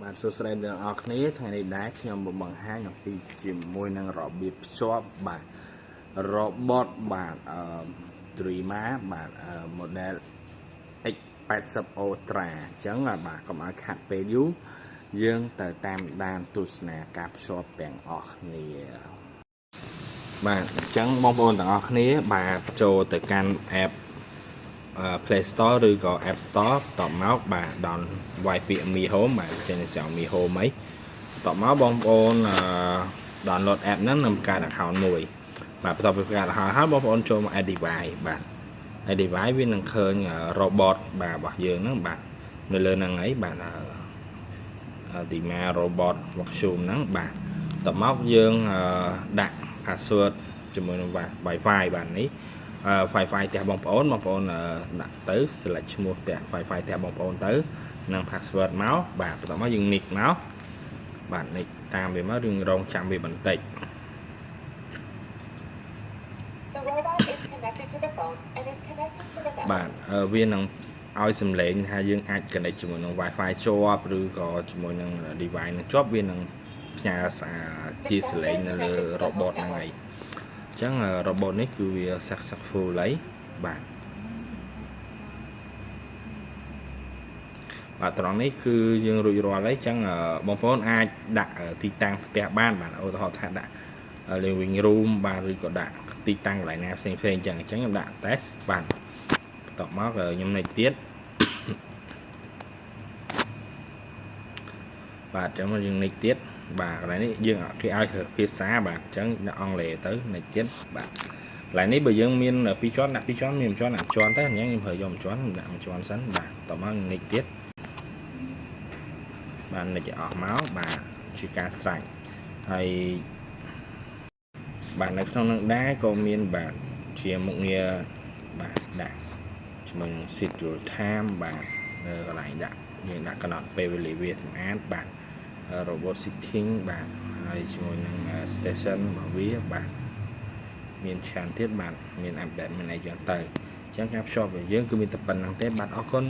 បាទសួស្តីអ្នកនរគ្នាថ្ងៃនេះដែរខ្ញុំបង្ហាញអំពីជាមួយនឹងរបៀបភ្ជាប់បាទrobot បាទ Dreama បាទ model X80 Ultra អញ្ចឹងបាទកុំឲ្យខាត់ពេលយូរយើងទៅតាមដានទស្សនាការភ្ជាប់ទាំងអស់គ្នាបាទអញ្ចឹងបងប្អូនទាំងអស់គ្នាបាទចូលទៅកាន់ app Play Store ឬក៏ App Store តបមកបាទដល់វាយពាក្យ Mi Home បាទចេញពី Mi Home អីតបមកបងប្អូនdownload app ហ្នឹងនឹងបង្កើត account មួយបាទបន្ទាប់ពីបង្កើត account ហើយបងប្អូនចូលមក add device បាទ add device វានឹងឃើញ robot បាទរបស់យើងហ្នឹងបាទនៅលើហ្នឹងអីបាទDreama robot vacuum ហ្នឹងបាទតបមកយើងដាក់ password ជាមួយនឹង Wi-Fi បាទនេះWi-Fi ផ្ទះបងប្អូនដាក់ទៅ select ឈ្មោះផ្ទះ Wi-Fi ផ្ទះបងប្អូនទៅនិង password មកបាទបន្ទាប់មកយើង nick មកបាទ nick តាមវាមកយើងរងចាំវាបន្តិចបាទវានឹងឲ្យសំឡេងថាយើងអាច connect ជាមួយនឹង Wi-Fi ជាប់ឬក៏ជាមួយនឹង device នឹងជាប់វានឹងផ្ញើសារជាសំឡេងនៅលើ robot ហ្នឹងហើយអញ្ចឹង robot នេះគឺវា successful ហើយបាទត្រង់នេះគឺយើងរួចរាល់ហើយអញ្ចឹងបងប្អូនអាចដាក់ទីតាំងផ្ទះបានបាទឧទាហរណ៍ថាដាក់ living room បាទឬក៏ដាក់ទីតាំងកន្លែងណាផ្សេងៗអញ្ចឹងខ្ញុំដាក់ test បាទបន្ទាប់មកខ្ញុំនិចទៀតបាទអញ្ចឹងយើងនិចទៀតបាទកន្លែងនេះយើងគេឲ្យភាសាបាទអញ្ចឹងដាក់អង់គ្លេសទៅនិចទៀតបាទកន្លែងនេះបើយើងមាន2ជាន់ដាក់2ជាន់មាន1ជាន់ដាក់1ជាន់ទៅអញ្ចឹងខ្ញុំប្រើយក1ជាន់ដាក់1ជាន់សិនបាទបន្ទាប់មកនិចទៀតបាននិចឲ្យអស់មកបាទជាការស្រេចហើយបាទនៅក្នុងនឹងដែរក៏មានបាទជាមុខងារបាទដាក់ជាមួយនឹង set your time បាទនៅកន្លែងដាក់យើងដាក់កំណត់ពេលវេលាវាសម្អាតបាទ robot setting បាទហើយជាមួយនឹង station របស់វាបាទមានច្រើនទៀតបាទមាន update មានអីចឹងទៅអញ្ចឹងការភ្ជាប់របស់យើងគឺមានតែប៉ុណ្្នឹងទេបាទអរគុណ